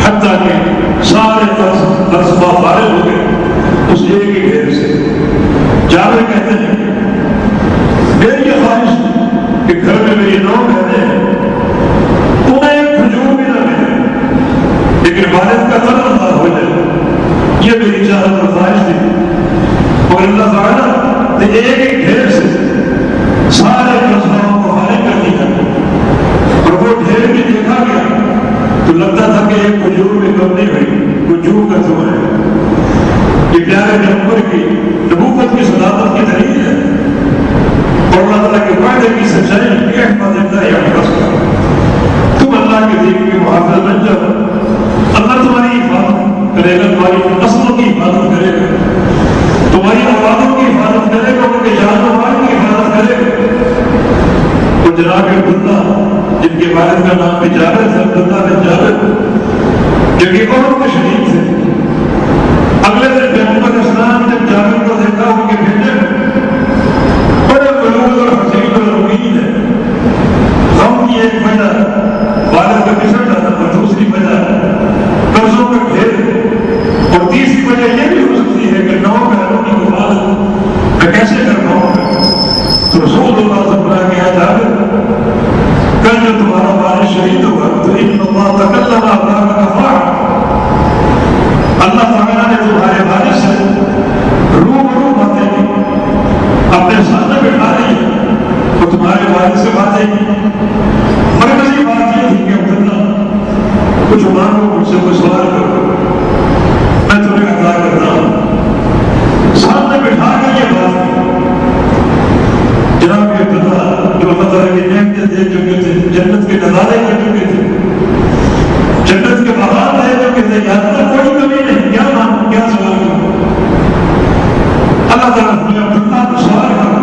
حتیٰ کہ سارے قرض فارغ ہو گئے اس ایک ہی ڈھیر سے۔ جابر کہتے ہیں میری یہ خواہش کہ گھر میں میری 9 بہنیں ہیں، انہیں ایک کھجور بھی نہ ملے لیکن والد کا قرض ادا ہو جائے، یہ میری چاہت اور خواہش تھی۔ اور اللہ تعالیٰ نے ایک ایک ڈھیر سے سارے قرضوں کو فارغ کر دیا، اور وہ ڈھیر بھی دیکھا گیا تو لگتا تھا کہ ایک کھجور بھی کم نہیں ہوئی، کھجور کا دھواں ہے۔ یہ پیارے پیغمبر کی نبوت کی صداقت کی دلیل ہے، اور اللہ تعالیٰ کے وعدے کی سچائی کی حفاظت ہے۔ تم اللہ کے دین کے محافظ بن جاؤ، اللہ تمہاری حفاظت کرے گا، تمہاری نسلوں کی حفاظت کرے گا، تمہاری اولادوں کی حفاظت کرے گا، ان کے جان و مال کی حفاظت کرے گا۔ اور جناب عبداللہ جن کے والد کا نام بھی جابر تھا، عبداللہ بن جابر، جو کہ عہد کے شہید تھے، اگلے دن پیغمبر اسلام نے جابر کو دیکھا ان کے بھیجے بڑے ملوث اور حسین اور رنگین ہے۔ غم کی ایک وجہ والد کا بچھڑ جانا، اور دوسری وجہ قرضوں کا ڈھیر، اور تیسری وجہ یہ بھی ہو سکتی ہے کہ 9 بہنوں کی حفاظت میں کیسے کر پاؤں گا۔ تو رسول اللہ صلی اللہ علیہ وسلم نے کہا جابر کل جو تمہارا والد شہید ہوگا تو ان اللہ تکلم ابناء کفاع، اللہ تعالیٰ نے تمہارے والد سے روبرو باتیں کی، اپنے سامنے بٹھا لی اور تمہارے والد سے باتیں کی۔ مرکزی بات یہ تھی کہ عبداللہ کچھ مانگو، مجھ سے کوئی سوال کرو، میں تمہیں عطا کرتا ہوں۔ سامنے بٹھا کر یہ بات کی۔ جناب عبداللہ جو اللہ تعالیٰ کی نعمتیں دے چکے تھے، جنت کے نظارے کر چکے تھے، جنت کے باغات دے چکے تھے، یہاں تک کوئی کمی نہیں، کیا مانگو، کیا سوال کرو؟ اللہ تعالیٰ نے عبداللہ کو سوال کرا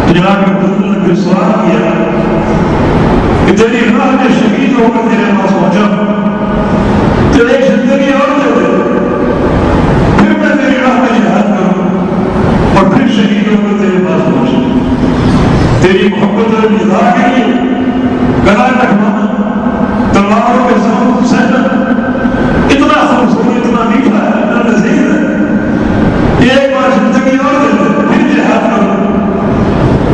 تو جناب عبداللہ نے پھر سوال کیا کہ تیری راہ میں شہید ہو کر تیرے پاس پہنچا، تو ایک زندگی اور دے دے، پھر میں تیری راہ میں جہاد کروں اور پھر شہید ہو کر تیرے پاس پہنچا۔ تیری محبت اور رضا کے لیے گلا کٹوانا، تلواروں کے ساتھ سہنا، اتنا خوبصورت، اتنا میٹھا ہے، اتنا لذیذ ہے، ایک بار زندگی اور دے دے، پھر جہاد کرو،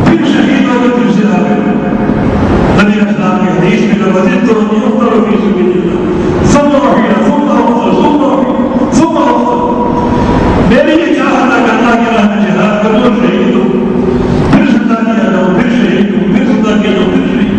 پھر شہید ہو کر تجھ سے آگے۔ نبی علیہ السلام کی حدیث میں لفظ تو نہیں اختر فی سبیل اللہ ثم رحیل ثم اختر ثم رحیل ثم اختر، میری یہ چاہت ہے کہ اللہ کی راہ میں جہاد کرو، شہید ہو، پھر زندہ کیا جاؤ، پھر شہید ہو، پھر زندہ کیا جاؤ، پھر شہید۔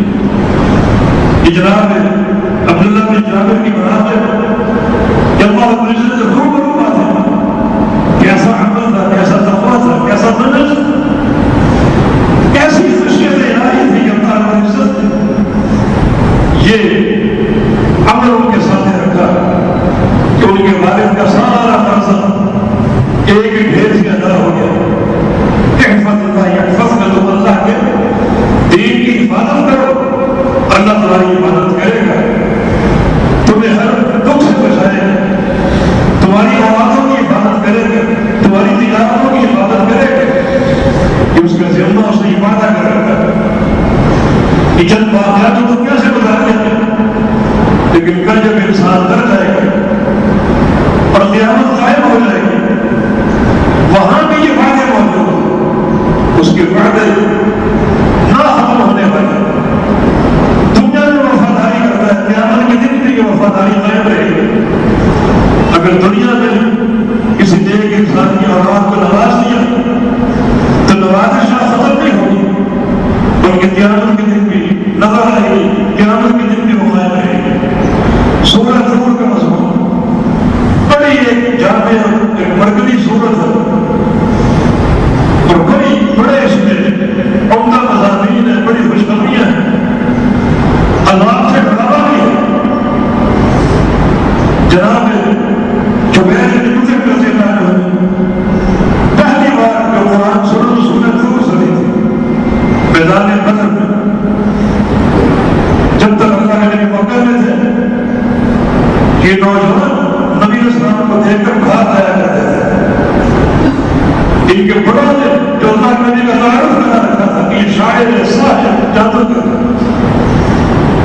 عالم جو اللہ کے نبی کا تعارف بنا رکھا تھا کہ یہ شاعر ہے، ساحر، جادوگر،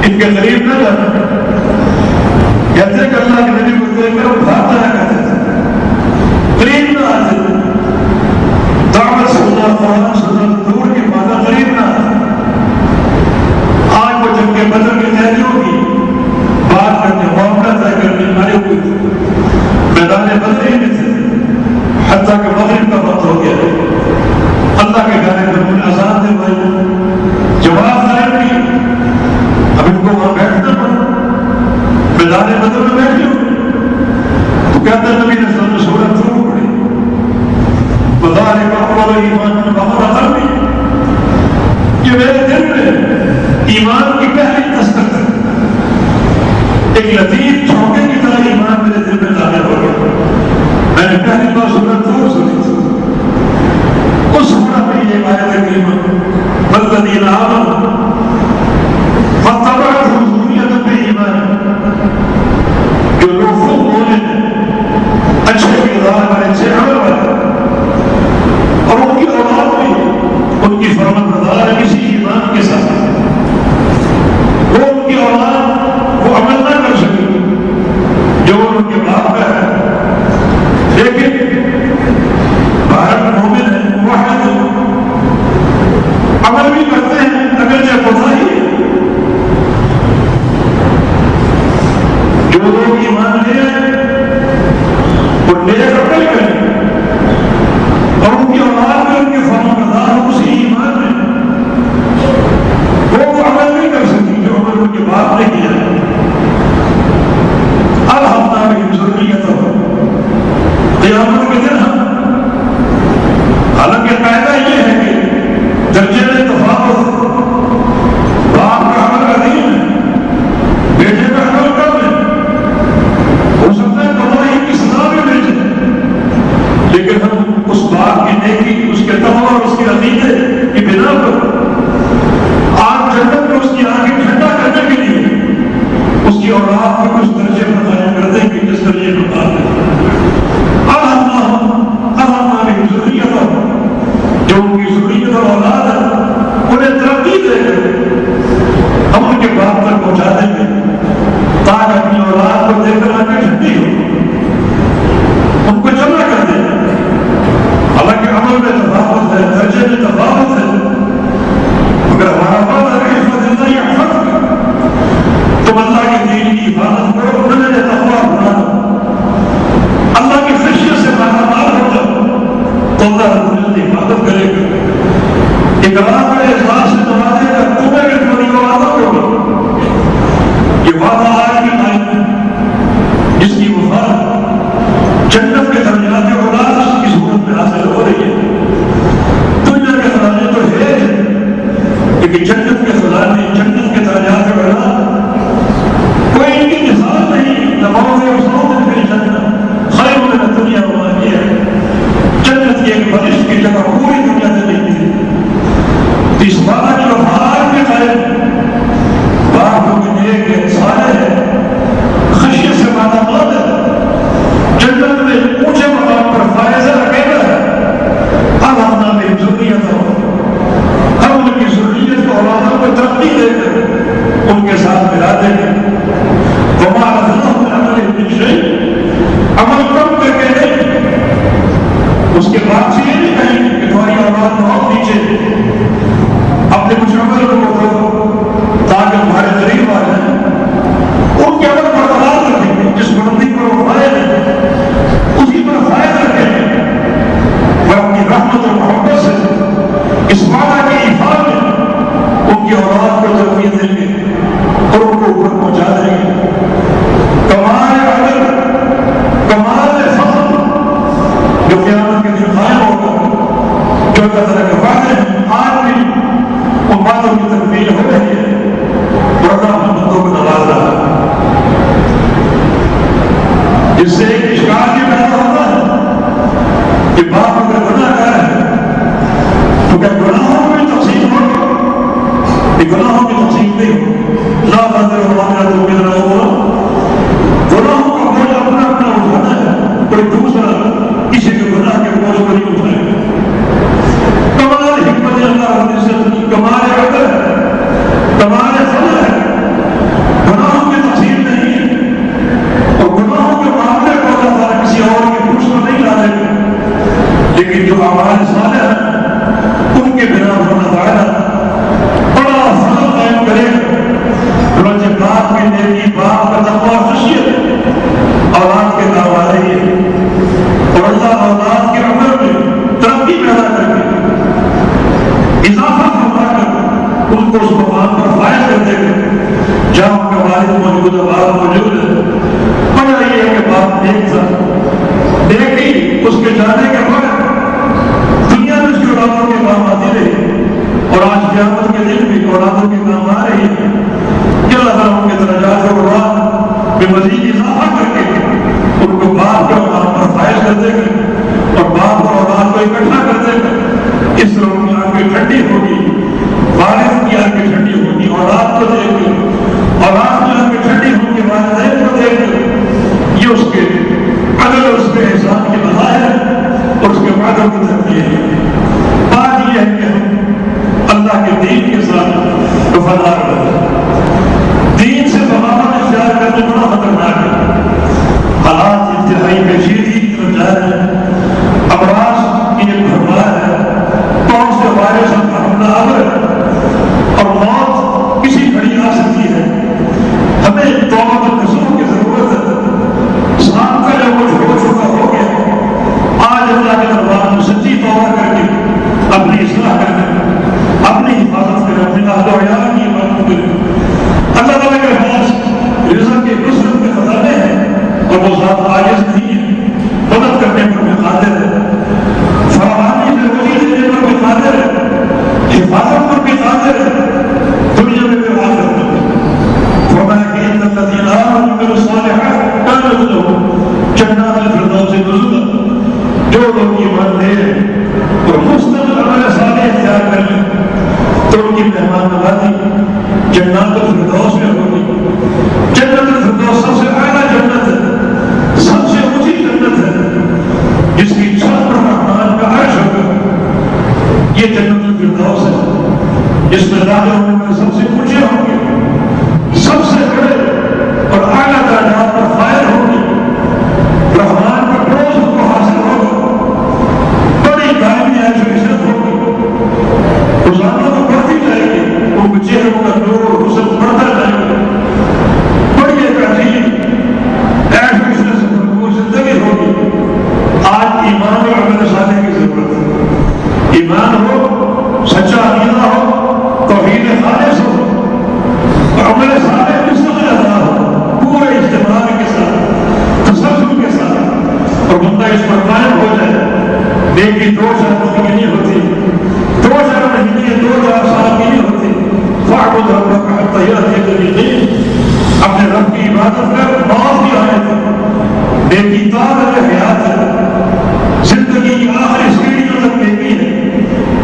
ان کے قریب نہ جانا، کہتے کہ اللہ کے نبی کو دیکھ کر وہ بھاگ جایا کرتے تھے، قریب نہ آتے، دعوت سننا، قرآن سننا دور کی بات ہے، قریب نہ آتے۔ آج وہ جنگ بدر کی تیاریوں کی بات کرتے، معاملہ طے کرنے آئے ہوئے تھے، میدان بدر ہی میں تھے، حتیٰ کہ مغرب کا وقت ہو گیا، اللہ کے گھر میں انہیں آزاد دے بھائی، جواب غائب نہیں، اب ان کو وہاں بیٹھنا پڑا، میدان بدر میں بیٹھے ہو تو کہتا ہے نبی نے صلی اللہ علیہ وسلم سورۃ طور پڑھی، وذالک اول ایمان من بطن قلبی، یہ میرے دل میں ایمان کی پہلی دستک ہے، ایک لطیف چھوٹے کی طرح ایمان میرے دل میں داخل ہو گیا، میں نے پہلی بار سورۃ طور سنی تھی، اس سورہ میں یہ آیت کریمہ والذین آمنوا فاتبعتهم ذریتهم بإیمان، جو لوگ خوب بولے اچھے کردار والے، اچھے عمل والے، اور ان کی اولاد بھی ان کی فرمانبردار ہے کسی ایمان کے ساتھ، وہ ان کی اولاد وہ عمل نہ کر سکے جو ان کے باپ کا ہے، لیکن باہر مومن ہے، موحد ہے، عمل بھی کرتے ہیں اگرچہ کوتاہی ہے، جو لوگ ایمان لے آئے وہ نیک عمل کریں اور ان کی اولاد میں ان کے فرمانبردار ہو اسی ایمان میں، وہ عمل نہیں کر سکتی جو عمل ان کے باپ نے کیا، الحمدہ بہم ذریتہم، قیامت کے دن ہم، حالانکہ قاعدہ یہ ہے کہ درجے میں تفاوت، باپ کا عمل عظیم ہے، بیٹے کا عمل کم ہے، ہو سکتا ہے گواہی کی سزا بھی مل جائے، لیکن ہم اس باپ کی نیکی، اس کے تقویٰ اور اس کے عقیدے کی بنا پر آج جنت میں اس کی آنکھیں ٹھنڈا کرنے کے لیے اس کی اولاد کو کچھ درجے پر قائم کر دیں گے، جس درجے پر بات ہے الحمدہ بہم ذریتہم، جو ان کی ذریت اور اولاد ہے انہیں ترقی دے کر ہم ان کے باپ تک پہنچا دیں گے تاکہ اپنی اولاد کو دیکھ کر آنکھیں ٹھنڈی ہو، ان کو جمع کر دیں، حالانکہ عمل میں تفاوت ہے، درجے میں تفاوت ہے، مگر ہمارا وعدہ ہے احفظ اللہ یحفظک، تم اللہ کے دین کی حفاظت کرو، انہیں تقویٰ بنا دو، اللہ کی خشیت سے مالا مال ہو جاؤ تو اللہ رب العزت حفاظت کرے گا، اکرام اور احسان سے نوازے گا، تمہیں بھی تمہاری اولادوں کو یہ وعدہ آج کی آیت میں جس کی وفا جنت کے درجات اولاد کی صورت میں حاصل ہو رہی ہے، دنیا کے خزانے تو ہے لیکن جنت کے خزانے، جنت کے درجات اولاد کوئی ان کی مثال نہیں، نماز وسعود فی الجنہ خیر من الدنیا وما فیہا، جنت کی ایک بارش کی جگہ پوری دنیا سے نہیں تھی، تو اس وعدہ کی وفا آج بھی قائم، باپ کو بھی نیک ہے، صالح ہے، خشیت سے مالا مال ہے، جنت میں اونچے مقام پر فائزہ اکیلا ہے، الحمدہ بہم ذریتہم، ہم ان کی ذریت کو اولادوں کو ترقی دے کر ان کے ساتھ ملا دیں گے، وما أَلْهَمْنَا مِنْ عَمَلِهِمْ مِنْ شَيْءٍ، عمل کم کر کے نہیں، اس کے بعد سے یہ نہیں کہیں کہ تمہاری اولاد بہت نیچے، اپنے کچھ عمل کو کرو تاکہ تمہارے قریب آ جائیں، ان کے عمل برقرار رکھیں گے، جس بلندی پر وہ فائد ہے اسی پر فائد رکھیں گے، وہ اپنی رحمت اور محبت سے اس وعدہ کی حفاظت میں ان کی اولاد کو تربیت دیں گے اور ان کو اوپر پہنچا دیں گے، کمال عدل، کمال فضل جو قیامت کے دن قائم ہوگا، جو اللہ تعالیٰ کے وعدے ہیں آج بھی ان وعدوں کی تکمیل ہو رہی ہے اور اللہ ہم بندوں کو نواز رہا ہے، اس سے ایک اشکال یہ پیدا ہوتا ہے کہ باپ اگر گناہ کر ہے تو کیا گناہوں میں تقسیم ہوگی؟ یہ گناہوں کی تقسیم نہیں ہوگی، لا تذر وازرۃ وزر اخرى، گناہوں کا بوجھ اپنا اپنا اٹھانا ہے، کوئی دوسرا کسی کے گناہ کے بوجھ کو نہیں اٹھائے گا، والد صالح ہیں ان کے بنا ہونا تعالیٰ بڑا فضل قائم کرے چنانچہ باپ کی نیکی باپ کا تقویٰ خشیت اولاد کے کام آ رہی ہے اور اللہ اولاد کے عمر میں ترقی پیدا کر کے اضافہ فرما کر ان کو اس مقام پر فائز کر دے گا جہاں ان کا والد موجود ہے باپ موجود ہے بڑا یہ ہے کہ باپ نیک تھا نیکی اس کے جانے کے بعد دنیا میں اس کی اولادوں کے کام آتی رہی اور آج قیامت کے دن بھی اولادوں کے کام آ رہی ہے کہ اللہ تعالیٰ ان کے درجات اور اولاد میں مزید اضافہ کر کے ان کو باپ کے مقام پر فائز کر دے گا اور باپ اور اولاد کو اکٹھا کر دے گا اس طرح ان کی آنکھیں ٹھنڈی ہوگی والد کی آنکھیں ٹھنڈی ہوگی اولاد کو دیکھ کے اولاد کی آنکھیں ٹھنڈی ہوگی والدین کو دیکھ کے یہ اس کے عدل اور اس کے احسان کی بظاہر اور اس کے وعدوں کی ترقی ہے بات یہ ہے کہ ہم اللہ کے دین کے ساتھ وفادار رہیں دین سے بغاوت اختیار کرنا بڑا خطرناک ہے حالات انتہائی پیچیدگی کی طرف جا رہے ہیں امراض کی ایک بھرمار ہے کون سے وائرس کا حملہ آور ہے اور موت کسی گھڑی آ سکتی ہے ہمیں توبہ و نصوح کی ضرورت ہے سام کا جو کچھ ہو چکا ہو گیا آج اللہ کے دربار میں سچی توبہ کر کے اپنی اصلاح کرنے اپنی حفاظت کریں اپنی اہل و عیال کی حفاظت کریں اللہ تعالیٰ کے پاس رزق کے نصرت کے خزانے ہیں اور وہ ذات عاجز نہیں ہے مدد کرنے پر بھی قادر ہے فراوانی میں روزی دینے پر بھی قادر ہے حفاظت پر بھی قادر ہے دنیا میں بھی قادر ہے فرمایا کہ ان الذین آمنوا وعملوا الصالحات كانت لهم جنات الفردوس نزلا جو لوگ ایمان لے اور مستقل عمل صالح اختیار کر لیں تو ان کی مہمان نوازی جنات الفردوس میں ہوگی جنت الفردوس سب سے اعلیٰ جنت ہے سب سے اونچی جنت ہے جس کی چھت پر رحمان کا عرش ہوگا یہ جنت الفردوس ہے جس میں داخل ہونے میں سب سے اونچے ہوں گے سب سے بڑے اور اعلیٰ درجات پر فائر ہوں گے رحمان کا پڑوس ان کو حاصل ہوگا بڑی دائمی عیش و عشرت ہوگی روزانہ تو بڑھتی جائے گی ان کو چہروں کا نور حسن بڑھتا جائے گا بڑی ایک عجیب عیش و عشرت سے بھرپور زندگی ہوگی آج ایمان اور عمل صالح کی ضرورت ہے ایمان ہو سچا عقیدہ ہو توحید خالص ہو عمل صالح مستقل ادا ہو پورے اجتماع کے ساتھ تسلسل کے ساتھ اور بندہ اس پر قائم ہو جائے نیکی 2 سال کی نہیں ہوتی 2 سال مہینے 2 سال کی نہیں ہوتی فاعبد ربک حتی یأتیک الیقین اپنے رب کی عبادت کر موت بھی آئے تھے نیکی طاقت حیات ہے زندگی کی آخری سیڑھیوں تک نیکی ہے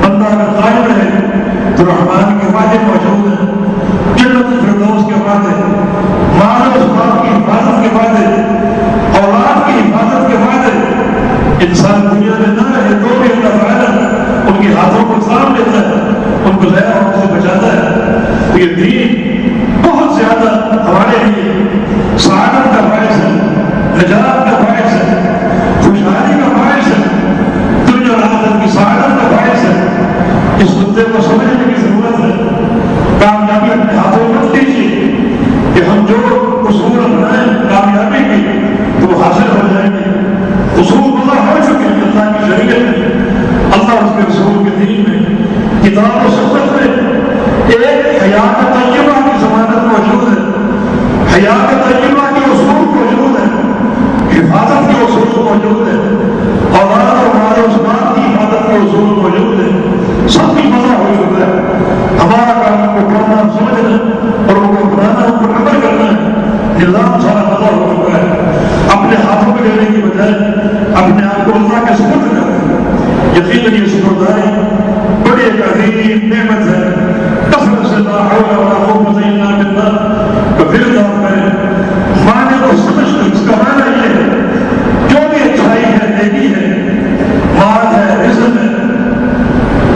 بندہ اگر قائم رہے تو رحمان کے وعدے موجود ہیں جنت الفردوس کے وعدے مال و اسباب کی حفاظت کے وعدے اولاد کی حفاظت کے وعدے انسان دنیا میں نہ رہے تو بھی اللہ تعالیٰ ان کے ہاتھوں کو تھام لیتا ہے ان کو ضائع ہونے سے بچاتا ہے تو یہ دین بہت زیادہ ہمارے لیے سعادت کا باعث ہے نجات کا باعث ہے خوشحالی کا باعث ہے دنیا اور آخرت کی سعادت کا باعث ہے اس مدے کو سمجھنے کی ضرورت ہے کامیابی اپنے ہاتھوں مت لیجیے کہ ہم جو اصول اپنائیں کامیابی کی تو وہ حاصل ہو جائیں گے اصول وضع ہو چکے ہیں اللہ کی شریعت میں اللہ اس کے رسول کے دین میں کتاب و سنت میں ایک حیات طیبہ کی ضمانت موجود ہے حیات طیبہ کے اصول موجود ہے حفاظت کے اصول موجود ہے اولاد اور مال و اسباب کی حفاظت کے اصول موجود ہے سب کی وضع ہو چکا ہے ہمارا کام کو پڑھنا سمجھنا اور ان کو بنانا ان کو عمل کرنا ہے نظام سارا وضع ہو چکا ہے اپنے ہاتھوں میں لینے کی بجائے اپنے آپ کو اللہ کے سپرد کریں یقیناً یہ سپرداری بڑی ایک عظیم نعمت ہے کثرت سے لا حول ولا قوت الا باللہ کا کردار کریں معنی کو سمجھ کر اس کا معنی یہ ہے جو بھی اچھائی ہے نیکی ہے مال ہے رزق ہے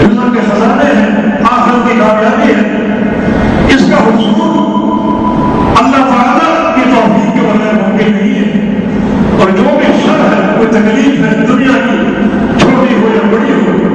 رزق کے خزانے ہیں آخرت کی کامیابی ہے اس کا حصول اللہ تعالیٰ کی توفیق کے بغیر ممکن نہیں ہے اور جو بھی شر ہے کوئی تکلیف ہے دنیا کی چھوٹی ہو یا بڑی ہو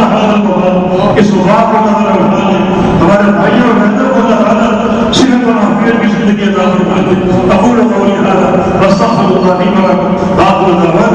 ہمارا حال کو اس وبا کو نظر اٹھا لے، ہمارے بھائیوں اور بہنوں کو اللہ تعالیٰ صحت اور عافیت کی زندگی عطا فرما دے۔ اقول قولی ھذا واستغفر اللہ لي ولكم وآخر دعوانا